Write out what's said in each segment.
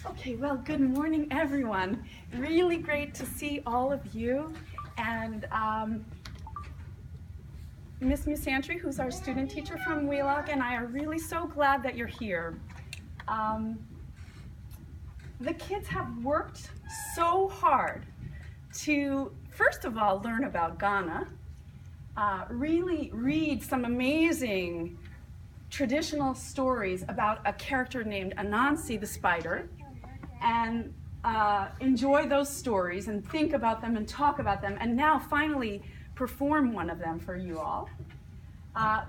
Okay, well, good morning, everyone. Really great to see all of you. And Miss Musantry, who's our student teacher from Wheelock, and I are really so glad that you're here. The kids have worked so hard to, first of all, learn about Ghana, really read some amazing traditional stories about a character named Anansi the spider, and enjoy those stories and think about them and talk about them, and now finally perform one of them for you all.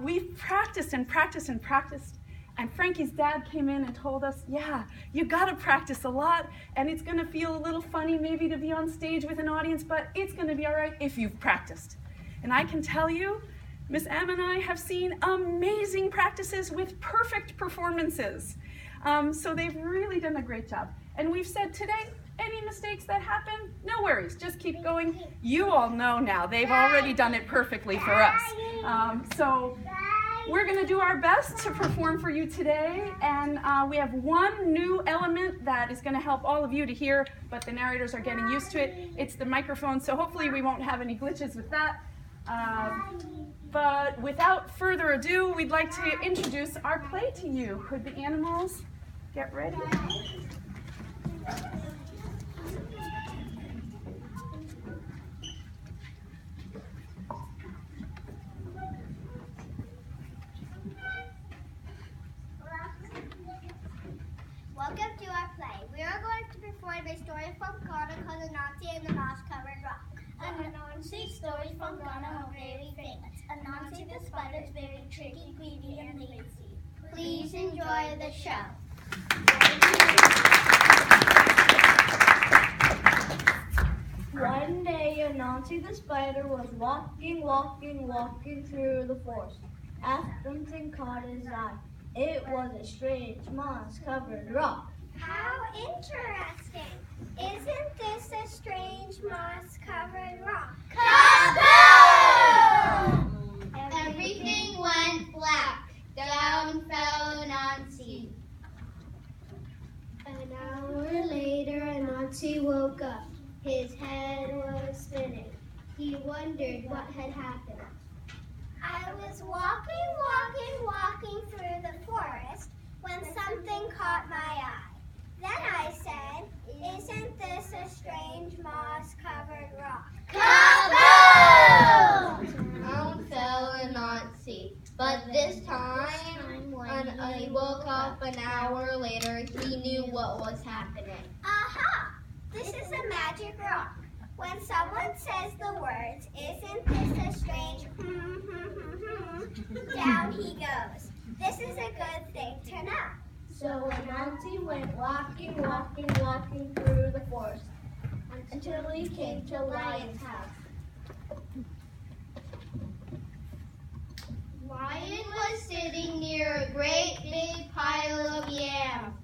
We've practiced and practiced and practiced, and Frankie's dad came in and told us, yeah, you gotta practice a lot, and it's gonna feel a little funny maybe to be on stage with an audience, but it's gonna be all right if you've practiced. And I can tell you, Miss Em and I have seen amazing practices with perfect performances. So they've really done a great job. And we've said today, any mistakes that happen, no worries, just keep going. You all know now, they've already done it perfectly for us. So we're gonna do our best to perform for you today, and we have one new element that is gonna help all of you to hear, but the narrators are getting used to it. It's the microphone, so hopefully we won't have any glitches with that. But without further ado, we'd like to introduce our play to you. Could the animals get ready? Welcome to our play. We are going to perform a story from Ghana called Anansi and the Moss-Covered Rock. Anansi stories from Ghana are very famous. Anansi the spider is very tricky, greedy, and lazy. Please enjoy the show. One day, Anansi the spider was walking through the forest. Something caught his eye. It was a strange moss-covered rock. How interesting! Isn't this a strange moss-covered rock? Kaboom! Everything went black. Down fell Anansi. An hour later, Anansi woke up. His head was spinning. He wondered what had happened. I was walking through the forest when something caught my eye. Then I said, isn't this a strange moss-covered rock? Kaboom! Down fell Anansi. But this time, when he woke up an hour later, he knew what was happening. Aha! This is a magic rock. When someone says the words, isn't this a strange down he goes. This is a good thing to know. So Anansi went walking through the forest until he came to a lion's house. Lion was sitting near a great big pile of yams.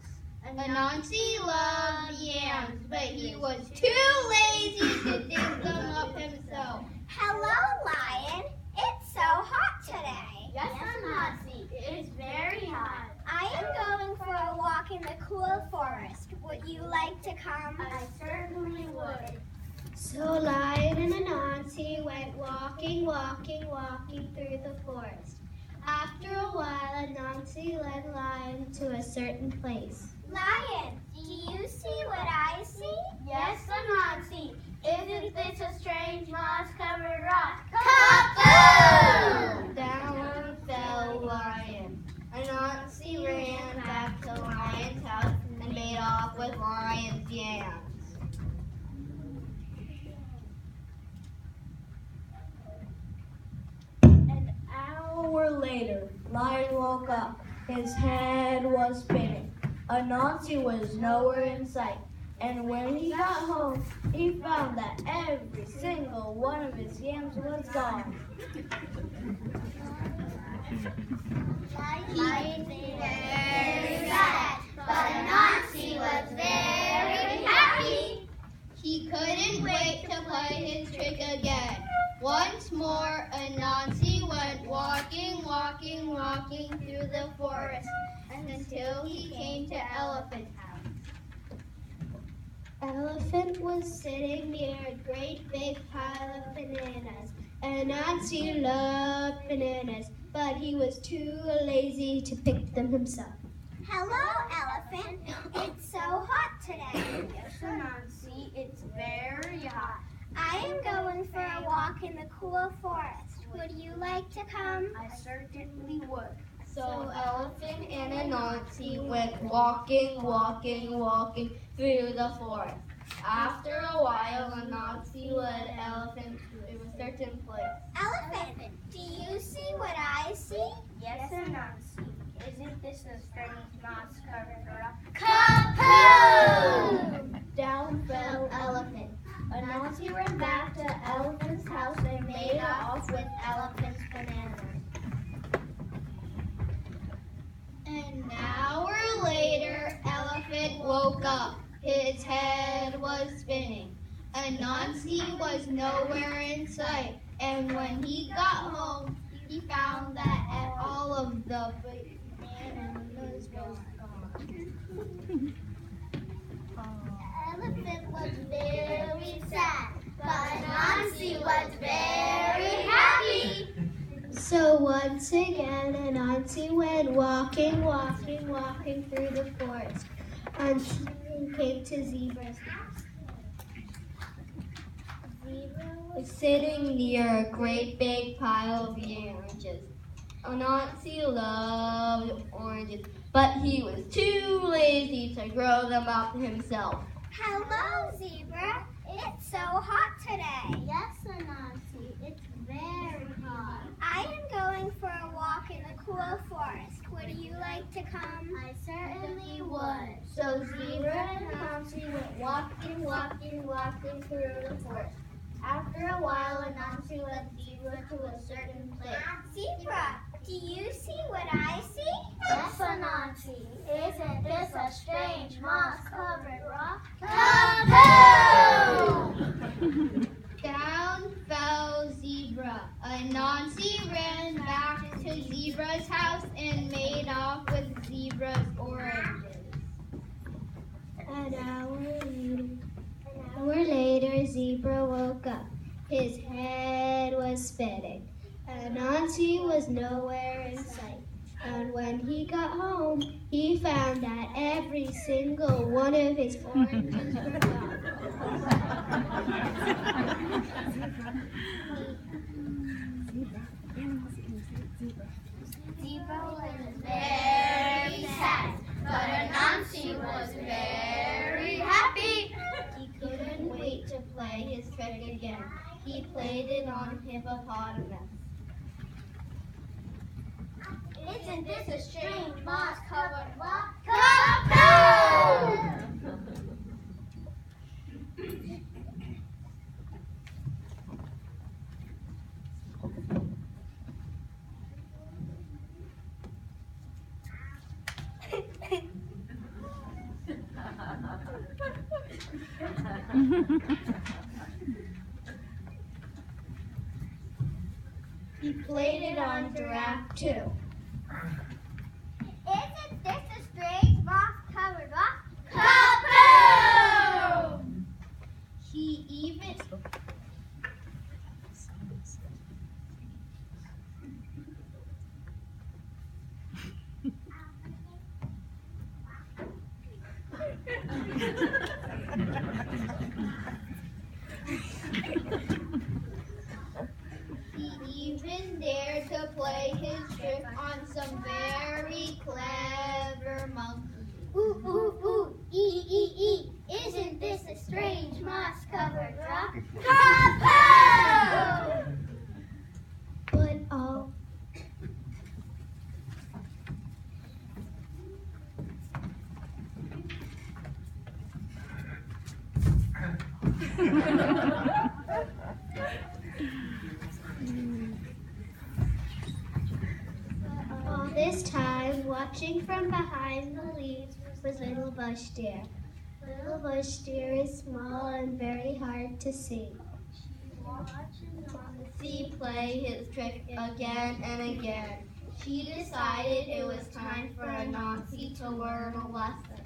Anansi loved yams, but he was too lazy to dig them up himself. Hello, Lion. It's so hot today. Yes, Anansi, it is very hot. I am going for a walk in the cool forest. Would you like to come? I certainly would. So Lion and Anansi went walking through the forest. After a while, Anansi led Lion to a certain place. Lion, do you see what I see? Yes, Anansi. Isn't this a strange moss-covered rock? Kaboom! Down fell Lion. Anansi ran back to Lion's house and made off with Lion's yams. An hour later, Lion woke up. His head was spinning. Anansi was nowhere in sight. And when he got home, he found that every single one of his yams was gone. Lion was very sad, but Anansi was very happy. He couldn't wait to play his trick again. Once more, Anansi went walking walking, walking through the forest until he came to Elephant's house. Elephant was sitting near a great big pile of bananas, and Nancy loved bananas, but he was too lazy to pick them himself. Hello, Elephant. It's so hot today. Yes, Nancy, it's very hot. I am going for a walk in the cool forest. Would you like to come? I certainly would. So Elephant and Anansi went walking, walking, walking through the forest. After a while, Anansi led Elephant to a certain place. Elephant, do you see what I see? Yes, Nancy. Isn't this a strange moss-covered rock? Kaboom! Down fell Elephant. Anansi ran back to Elephant's house and made off with Elephant's bananas. An hour later, Elephant woke up. His head was spinning. Anansi was nowhere in sight. And when he got home, he found that all of the bananas was gone. Elephant was very sad, but Anansi was very happy. So once again, Anansi went walking, walking, walking through the forest until he came to Zebra's house. Zebra was Sitting near a great big pile of oranges. Anansi loved oranges, but he was too lazy to grow them up himself. Hello, Zebra. It's so hot today. Yes, Anansi, it's very hot. I am going for a walk in the cool forest. Would you like to come? I certainly would. So Zebra and Anansi went walking, walking, walking through the forest. After a while, Anansi led Zebra to a certain place. Zebra, do you see what I see? Yes, Anansi. Isn't this a strange moss-covered rock? Kaboom! Down fell Zebra. Anansi ran back to Zebra's house and made off with Zebra's oranges. An hour later, Zebra woke up. His head was spinning. Anansi was nowhere in sight. And when he got home, he found that every single one of his oranges were gone. Zebra was very sad, but Anansi was very happy. He couldn't wait to play his trick again. He played it on Hippopotamus. Isn't this a strange moss-covered rock? Kaboom! He played it on Giraffe too. Isn't this a strange moss-covered rock? Kaboom! He even dared to play his trick on some very clever monkey. Ooh, ooh, ooh, ee. Isn't this a strange moss-covered rock? Kaboom! But oh. All this time, watching from behind the leaves was Little Bush Deer. Little Bush Deer is small and very hard to see. See play his trick again and again. She decided it was time for Anansi to learn a lesson.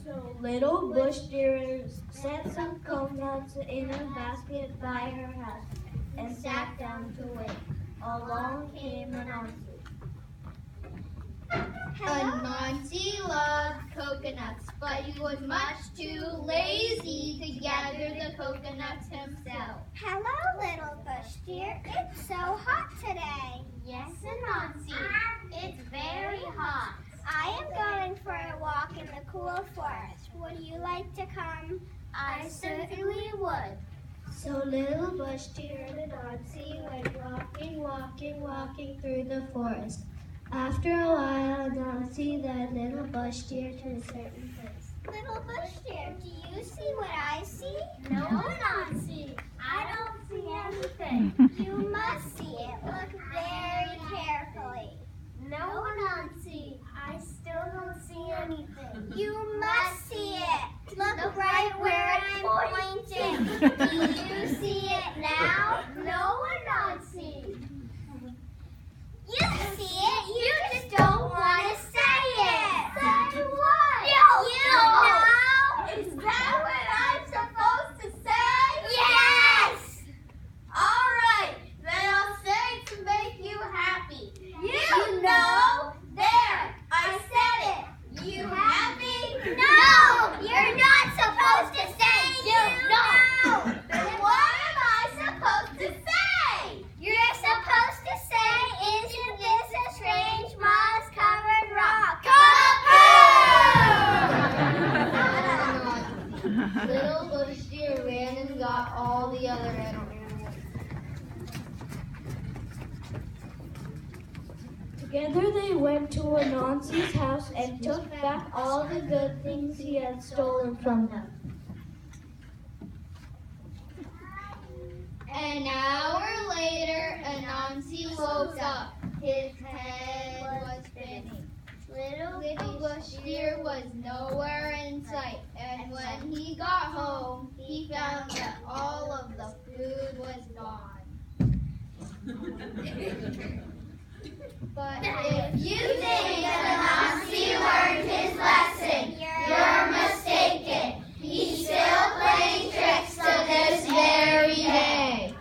So little bush deer set some coconuts in a basket by her house and sat down to wait. Along came Anansi. Anansi loved coconuts, but he was much too lazy to gather the coconuts himself. Hello, little bush deer. It's so hot today. Yes, Anansi. It's very hot. I am going for a walk in the cool forest. Would you like to come? I certainly would. So little bush deer and Anansi went walking through the forest. After a while, Anansi led little bush deer to a certain place. Little bush deer, do you see what I see? No, Anansi. I don't see anything. You must see it. Look very carefully. No, Anansi. I still don't see anything. You must see it. Look right where I'm pointing. Do you see it now? No, Anansi. You see it. You just don't want to say it. Say what? You know. Is that what I'm supposed to say? Yes. All right, then I'll say it to make you happy. You know. There, I said it. You happy? No, you're not supposed to say you know. Then what am I supposed to say? You're supposed to say, isn't this a strange moss-covered rock? Caboom! Little bush deer ran and got all the other animals. Together they went to Anansi's house and took back all the good things he had stolen from them. An hour later, Anansi woke up. His head was spinning. Little bush deer was nowhere in sight, and when he got home, he found that all of the food was gone. But if you think Anansi learned his lesson, you're mistaken. He's still playing tricks to this very day.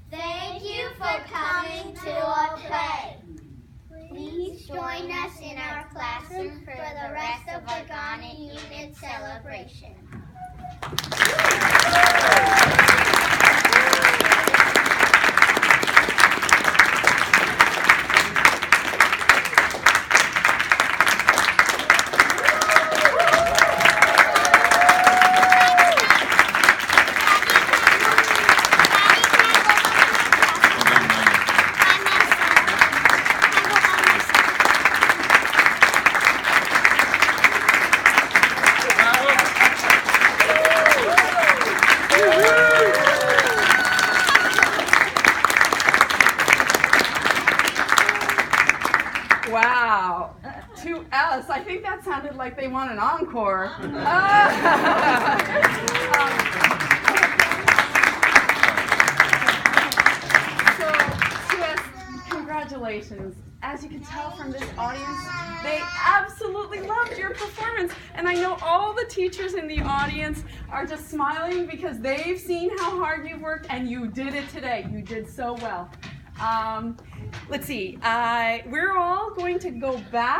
Thank you for coming to our play. Please join us in our classroom for the rest of the Ghana Unit celebration. Wow. To Alice, I think that sounded like they want an encore. Congratulations. As you can tell from this audience, they absolutely loved your performance. And I know all the teachers in the audience are just smiling because they've seen how hard you've worked and you did it today. You did so well. Let's see, we're all going to go back